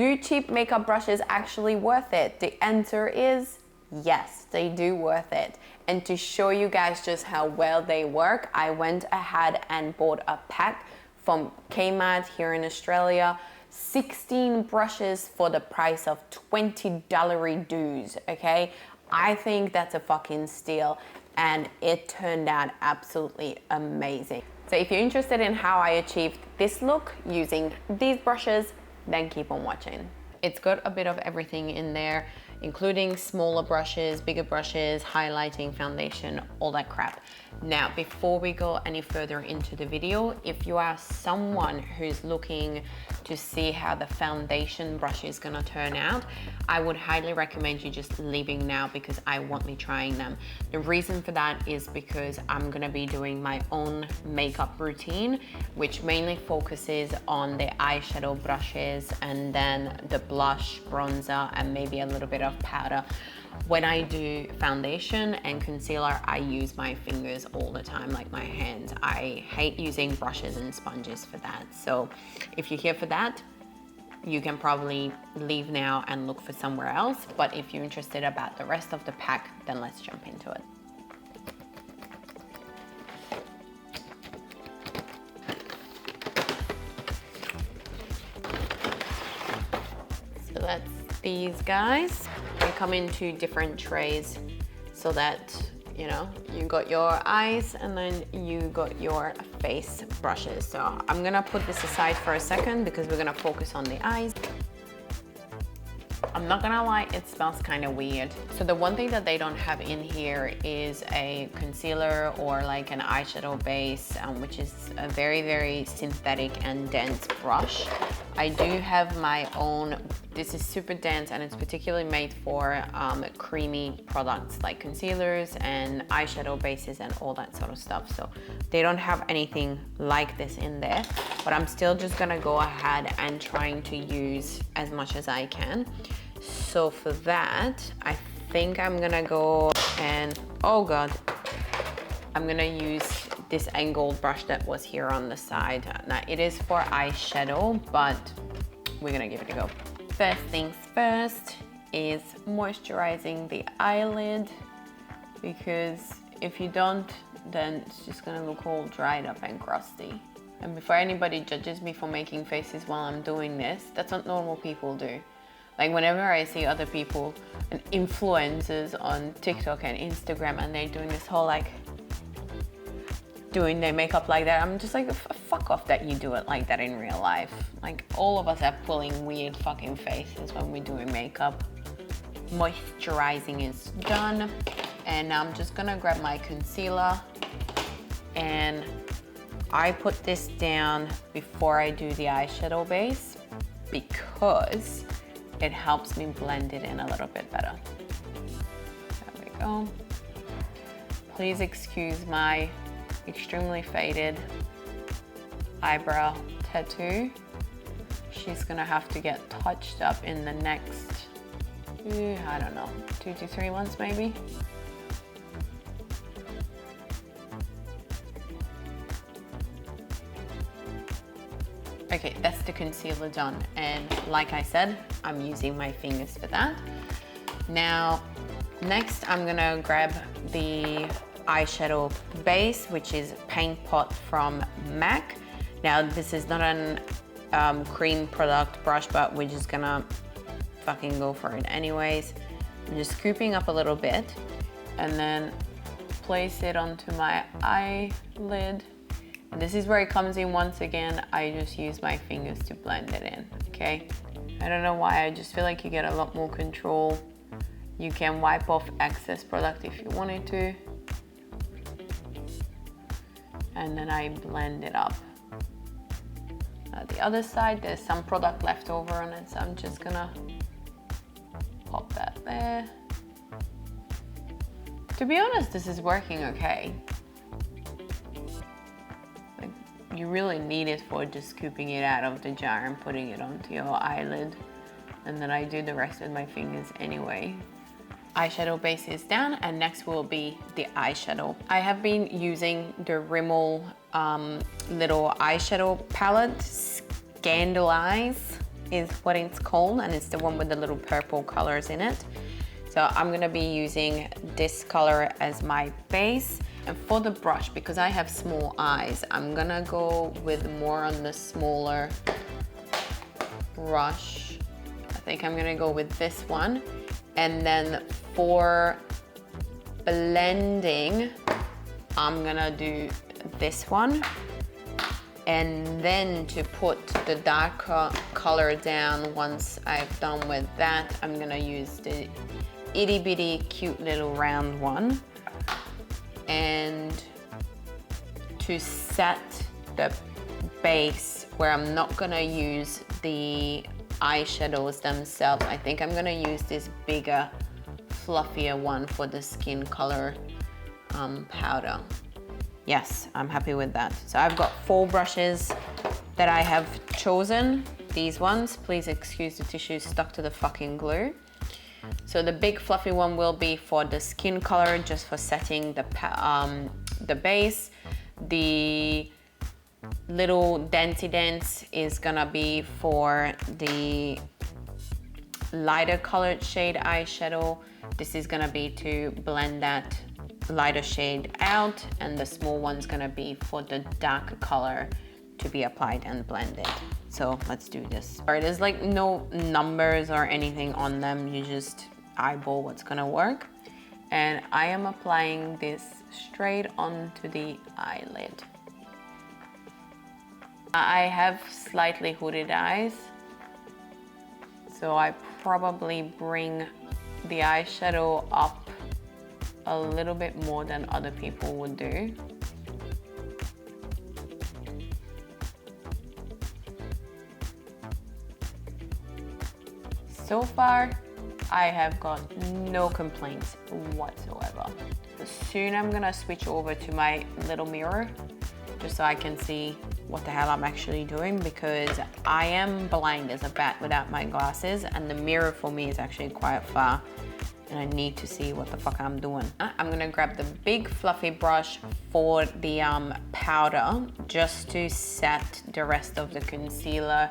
Do cheap makeup brushes actually worth it? The answer is yes, they do worth it. And to show you guys just how well they work, I went ahead and bought a pack from Kmart here in Australia. 16 brushes for the price of $20 dues, okay? I think that's a fucking steal, and it turned out absolutely amazing. So if you're interested in how I achieved this look using these brushes, then keep on watching. It's got a bit of everything in there, including smaller brushes, bigger brushes, highlighting, foundation, all that crap. Now, before we go any further into the video, if you are someone who's looking to see how the foundation brush is gonna turn out, I would highly recommend you just leaving now because I won't be trying them. The reason for that is because I'm gonna be doing my own makeup routine, which mainly focuses on the eyeshadow brushes and then the blush, bronzer, and maybe a little bit of powder. When I do foundation and concealer, I use my fingers all the time, like my hands. I hate using brushes and sponges for that. So if you're here for that, you can probably leave now and look for somewhere else. But if you're interested about the rest of the pack, then let's jump into it. So that's these guys. They come in two different trays so that, you know, you got your eyes and then you got your face brushes. So I'm gonna put this aside for a second because we're gonna focus on the eyes. I'm not gonna lie, it smells kind of weird. So the one thing that they don't have in here is a concealer or like an eyeshadow base, which is a very, very synthetic and dense brush. I do have my own. This is super dense and it's particularly made for creamy products like concealers and eyeshadow bases and all that sort of stuff. So they don't have anything like this in there, but I'm still just gonna go ahead and trying to use as much as I can. So for that, I think I'm gonna go and, oh God, I'm gonna use this angled brush that was here on the side. Now it is for eyeshadow, but we're gonna give it a go. First things first is moisturizing the eyelid, because if you don't, then it's just gonna look all dried up and crusty. And before anybody judges me for making faces while I'm doing this, that's what normal people do. Like whenever I see other people and influencers on TikTok and Instagram and they're doing this whole like doing their makeup like that, I'm just like, fuck off that you do it like that in real life. Like all of us are pulling weird fucking faces when we're doing makeup. Moisturizing is done. And now I'm just gonna grab my concealer and I put this down before I do the eyeshadow base because it helps me blend it in a little bit better. There we go. Please excuse my extremely faded eyebrow tattoo. She's gonna have to get touched up in the next, I don't know, 2 to 3 months maybe. Okay, that's the concealer done. And like I said, I'm using my fingers for that. Now, next I'm gonna grab the eyeshadow base, which is Paint Pot from MAC. Now, this is not an cream product brush, but we're just gonna fucking go for it anyways. I'm just scooping up a little bit and then place it onto my eyelid. And this is where it comes in once again. I just use my fingers to blend it in, okay? I don't know why, I just feel like you get a lot more control. You can wipe off excess product if you wanted to. And then I blend it up. The other side, there's some product left over on it, so I'm just gonna pop that there. To be honest, this is working okay. Like, you really need it for just scooping it out of the jar and putting it onto your eyelid. And then I do the rest with my fingers anyway. Eyeshadow base is down, and next will be the eyeshadow. I have been using the Rimmel little eyeshadow palette, Scandalize. is what it's called, and it's the one with the little purple colors in it. So I'm gonna be using this color as my base. And for the brush, because I have small eyes, I'm gonna go with more on the smaller brush. I think I'm gonna go with this one. And then for blending, I'm gonna do this one. And then to put the darker color down, once I've done with that, I'm gonna use the itty bitty cute little round one. And to set the base where I'm not gonna use the eyeshadows themselves, I think I'm gonna use this bigger, fluffier one for the skin color powder. Yes, I'm happy with that. So I've got 4 brushes that I have chosen. These ones, please excuse the tissue stuck to the fucking glue. So the big fluffy one will be for the skin color, just for setting the base. The little Dancey Dance is gonna be for the lighter colored shade eyeshadow. This is gonna be to blend that lighter shade out, and the small one's gonna be for the darker color to be applied and blended. So let's do this. All right, there's like no numbers or anything on them. You just eyeball what's gonna work. And I am applying this straight onto the eyelid. I have slightly hooded eyes, so I probably bring the eyeshadow up a little bit more than other people would do. So far, I have got no complaints whatsoever. Soon I'm gonna switch over to my little mirror just so I can see what the hell I'm actually doing, because I am blind as a bat without my glasses, and the mirror for me is actually quite far and I need to see what the fuck I'm doing. I'm gonna grab the big fluffy brush for the powder just to set the rest of the concealer,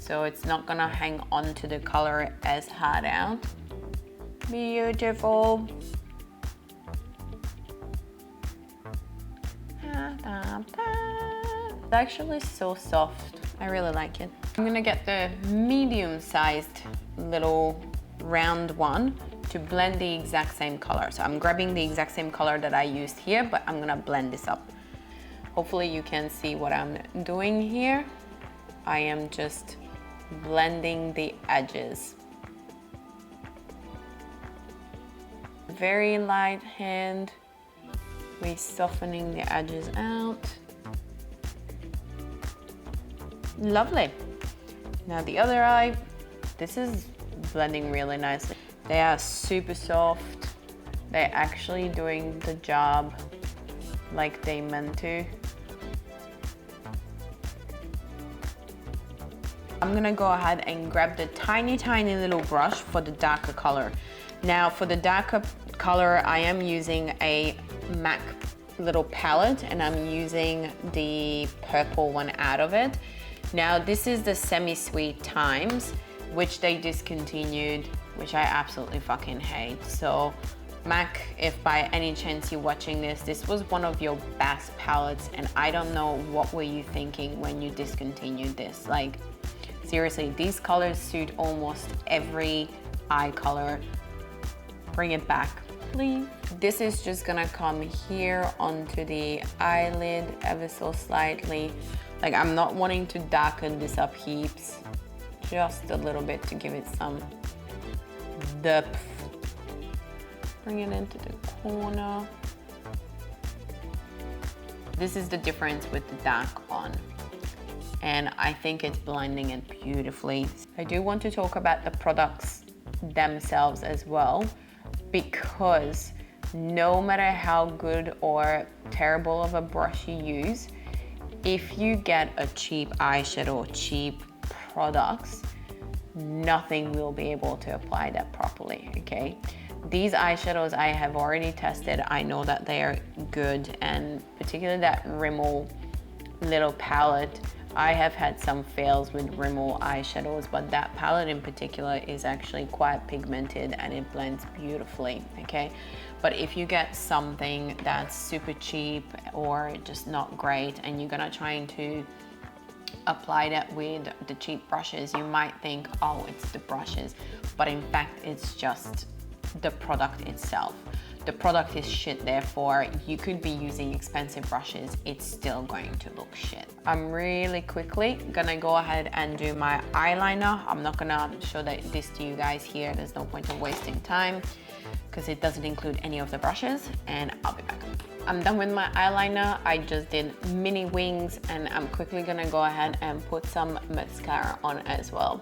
so it's not gonna hang on to the color as hard out. Beautiful. It's actually so soft. I really like it. I'm gonna get the medium-sized little round one to blend the exact same color. So I'm grabbing the exact same color that I used here, but I'm gonna blend this up. Hopefully you can see what I'm doing here. I am just blending the edges. Very light hand. We're softening the edges out. Lovely. Now the other eye, this is blending really nicely. They are super soft. They're actually doing the job like they meant to. I'm gonna go ahead and grab the tiny little brush for the darker color. Now for the darker color, I am using a MAC little palette, and I'm using the purple one out of it. Now this is the Semi-Sweet Times, which they discontinued, which I absolutely fucking hate. So MAC, if by any chance you're watching this was one of your best palettes, and I don't know what were you thinking when you discontinued this. Like seriously, these colors suit almost every eye color. Bring it back, please. This is just gonna come here onto the eyelid ever so slightly. Like I'm not wanting to darken this up heaps, just a little bit to give it some depth. Bring it into the corner. This is the difference with the dark on, and I think it's blending it beautifully. I do want to talk about the products themselves as well, because no matter how good or terrible of a brush you use, if you get a cheap eyeshadow or cheap products, nothing will be able to apply that properly, okay? These eyeshadows I have already tested. I know that they are good, and particularly that Rimmel little palette, I have had some fails with Rimmel eyeshadows, but that palette in particular is actually quite pigmented and it blends beautifully, okay? But if you get something that's super cheap or just not great and you're gonna try to apply that with the cheap brushes, you might think, oh, it's the brushes, but in fact, it's just the product itself. The product is shit, therefore you could be using expensive brushes, it's still going to look shit. I'm really quickly gonna go ahead and do my eyeliner. I'm not gonna show this to you guys here, there's no point of wasting time because it doesn't include any of the brushes, and I'll be back. I'm done with my eyeliner. I just did mini wings and I'm quickly gonna go ahead and put some mascara on as well.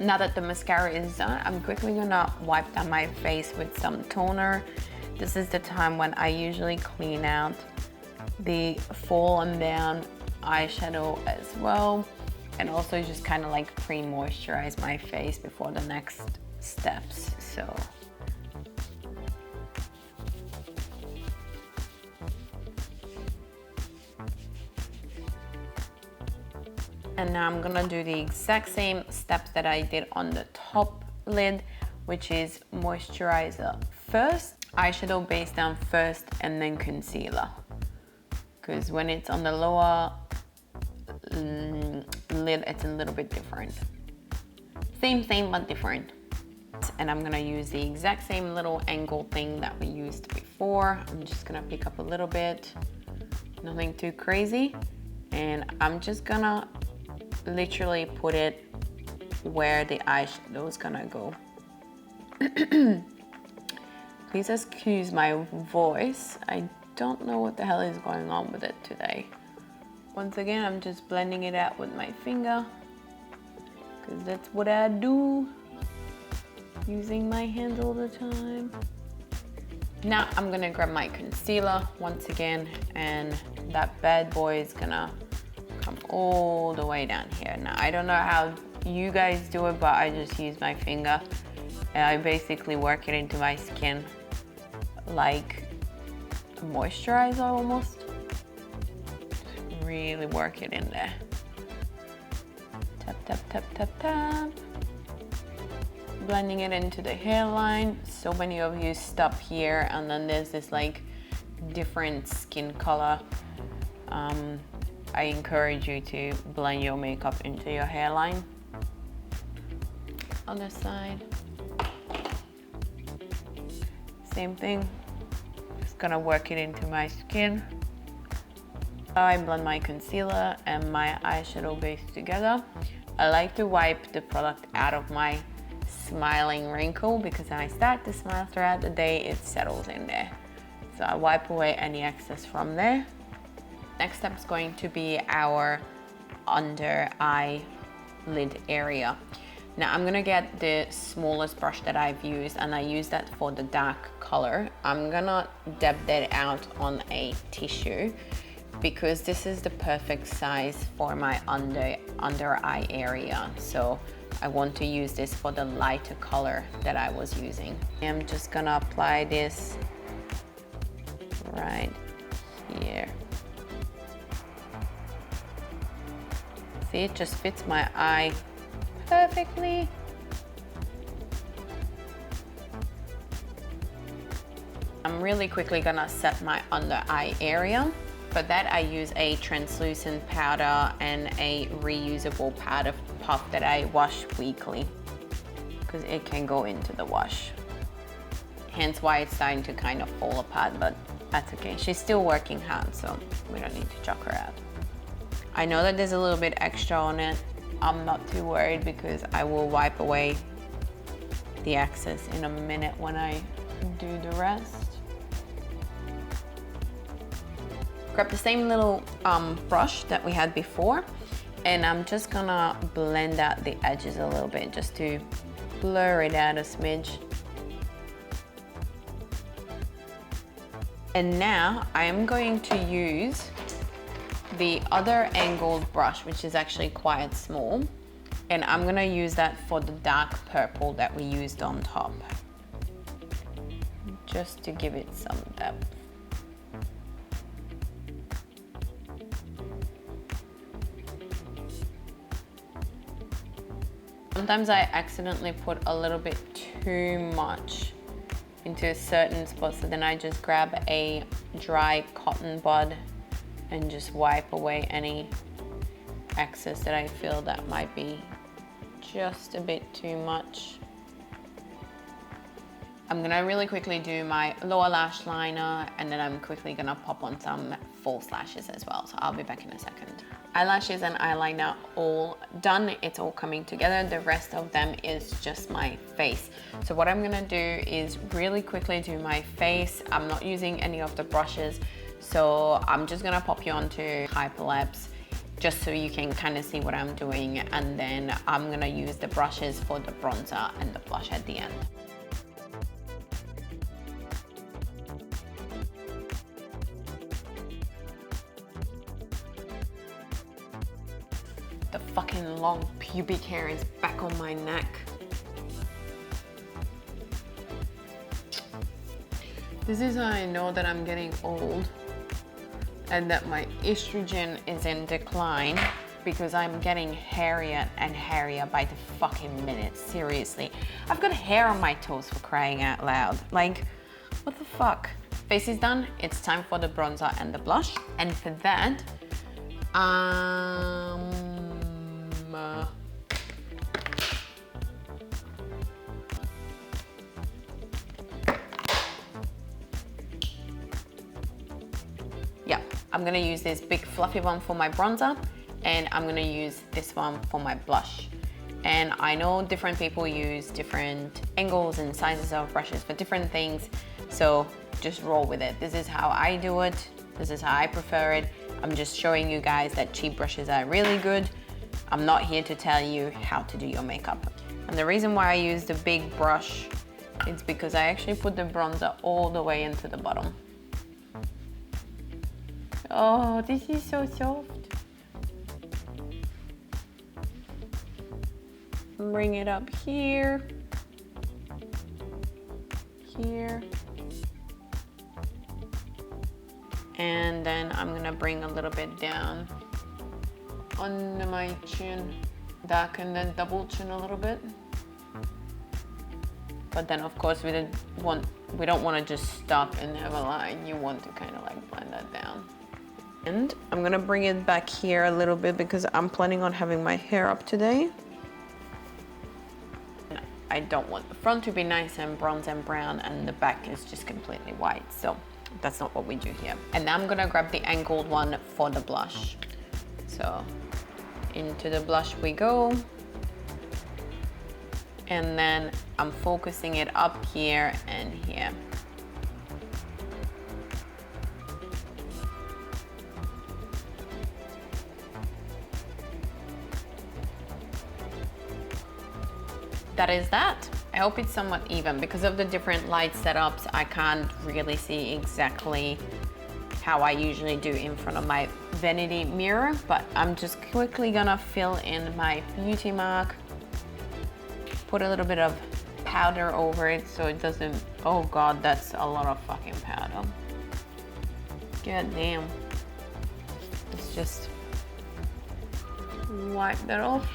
Now that the mascara is done, I'm quickly gonna wipe down my face with some toner. This is the time when I usually clean out the fallen down eyeshadow as well, and also just kind of like pre-moisturize my face before the next steps. So and now I'm gonna do the exact same steps that I did on the top lid, which is moisturizer first, eyeshadow base down first, and then concealer. Because when it's on the lower lid, it's a little bit different. Same but different. And I'm gonna use the exact same little angle thing that we used before. I'm just gonna pick up a little bit, nothing too crazy. And I'm just gonna literally put it where the eyeshadow is gonna go. Please excuse my voice. I don't know what the hell is going on with it today. Once again, I'm just blending it out with my finger because that's what I do, using my hands all the time. Now I'm gonna grab my concealer once again, and that bad boy is gonna come all the way down here. Now I don't know how you guys do it, but I just use my finger and I basically work it into my skin like a moisturizer almost. Really work it in there. Tap, tap, tap, tap, tap. Blending it into the hairline. So many of you stop here and then there's this like different skin color. I encourage you to blend your makeup into your hairline. Other side. Same thing. Just gonna work it into my skin. I blend my concealer and my eyeshadow base together. I like to wipe the product out of my smiling wrinkle because when I start to smile throughout the day, it settles in there. So I wipe away any excess from there. Next step is going to be our under eye lid area. Now I'm gonna get the smallest brush that I've used and I use that for the dark color. I'm gonna dab that out on a tissue because this is the perfect size for my under eye area. So I want to use this for the lighter color that I was using. I'm just gonna apply this right here. See, it just fits my eye perfectly. I'm really quickly gonna set my under eye area. For that, I use a translucent powder and a reusable powder puff that I wash weekly because it can go into the wash. Hence why it's starting to kind of fall apart, but that's okay. She's still working hard, so we don't need to chuck her out. I know that there's a little bit extra on it. I'm not too worried because I will wipe away the excess in a minute when I do the rest. Grab the same little brush that we had before, and I'm just gonna blend out the edges a little bit just to blur it out a smidge. And now I am going to use the other angled brush, which is actually quite small, and I'm gonna use that for the dark purple that we used on top, just to give it some depth. Sometimes I accidentally put a little bit too much into a certain spot, so then I just grab a dry cotton bud and just wipe away any excess that I feel that might be just a bit too much. I'm gonna really quickly do my lower lash liner, and then I'm quickly gonna pop on some false lashes as well. So I'll be back in a second. Eyelashes and eyeliner all done. It's all coming together. The rest of them is just my face. So what I'm gonna do is really quickly do my face. I'm not using any of the brushes. So I'm just gonna pop you onto Hyperlapse just so you can kind of see what I'm doing. And then I'm gonna use the brushes for the bronzer and the blush at the end. The fucking long pubic hair is back on my neck. This is how I know that I'm getting old and that my estrogen is in decline, because I'm getting hairier and hairier by the fucking minute. Seriously. I've got hair on my toes, for crying out loud. Like, what the fuck? Face is done. It's time for the bronzer and the blush. And for that, yeah, I'm gonna use this big fluffy one for my bronzer, and I'm gonna use this one for my blush. And I know different people use different angles and sizes of brushes for different things, so just roll with it. This is how I do it. This is how I prefer it. I'm just showing you guys that cheap brushes are really good. I'm not here to tell you how to do your makeup. And the reason why I use the big brush is because I actually put the bronzer all the way into the bottom. Oh, this is so soft. Bring it up here, here. And then I'm gonna bring a little bit down under my chin, darken the double chin a little bit. But then of course we don't want to just stop and have a line. You want to kind of like blend that down. And I'm gonna bring it back here a little bit because I'm planning on having my hair up today. I don't want the front to be nice and bronze and brown and the back is just completely white. So that's not what we do here. And now I'm gonna grab the angled one for the blush. So into the blush we go. And then I'm focusing it up here and here. That is that. I hope it's somewhat even. Because of the different light setups, I can't really see exactly how I usually do in front of my vanity mirror, but I'm just quickly gonna fill in my beauty mark, put a little bit of powder over it so it doesn't, oh God, that's a lot of fucking powder. God damn. Let's just wipe that off.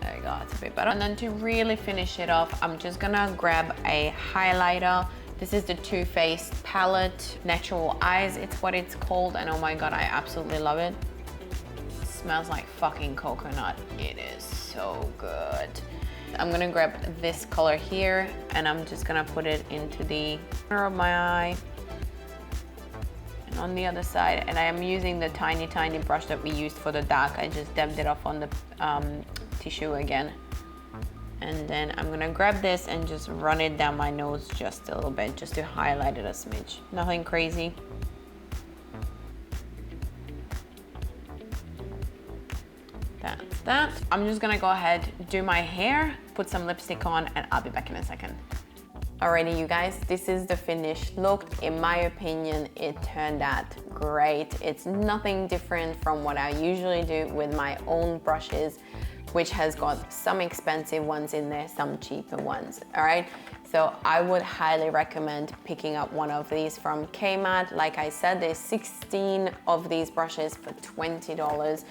There you go, it's a bit better. And then to really finish it off, I'm just gonna grab a highlighter. This is the Too Faced palette, Natural Eyes, it's what it's called. And oh my God, I absolutely love it. It smells like fucking coconut. It is so good. I'm gonna grab this color here and I'm just gonna put it into the corner of my eye and on the other side. And I am using the tiny brush that we used for the dark. I just dabbed it off on the tissue again. And then I'm gonna grab this and just run it down my nose just a little bit, just to highlight it a smidge. Nothing crazy. That's that. I'm just gonna go ahead, do my hair, put some lipstick on, and I'll be back in a second. Alrighty, you guys, this is the finished look. In my opinion, it turned out great. It's nothing different from what I usually do with my own brushes, which has got some expensive ones in there, some cheaper ones, all right? So I would highly recommend picking up one of these from Kmart. Like I said, there's 16 of these brushes for $20.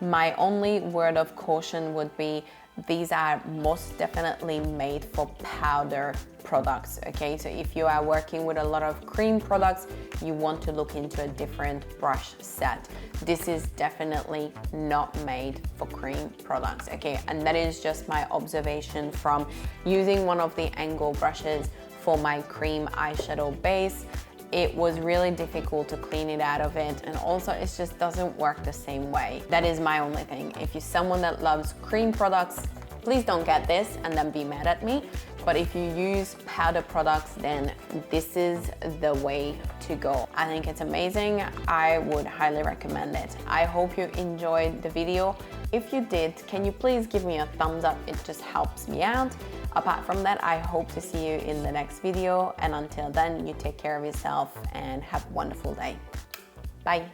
My only word of caution would be these are most definitely made for powder products, okay? So if you are working with a lot of cream products, you want to look into a different brush set. This is definitely not made for cream products, okay? And that is just my observation from using one of the angle brushes for my cream eyeshadow base. It was really difficult to clean it out of it, and also it just doesn't work the same way. That is my only thing. If you're someone that loves cream products, please don't get this and then be mad at me. But if you use powder products, then this is the way to go. I think it's amazing. I would highly recommend it. I hope you enjoyed the video. If you did, can you please give me a thumbs up? It just helps me out. Apart from that, I hope to see you in the next video. And until then, you take care of yourself and have a wonderful day. Bye.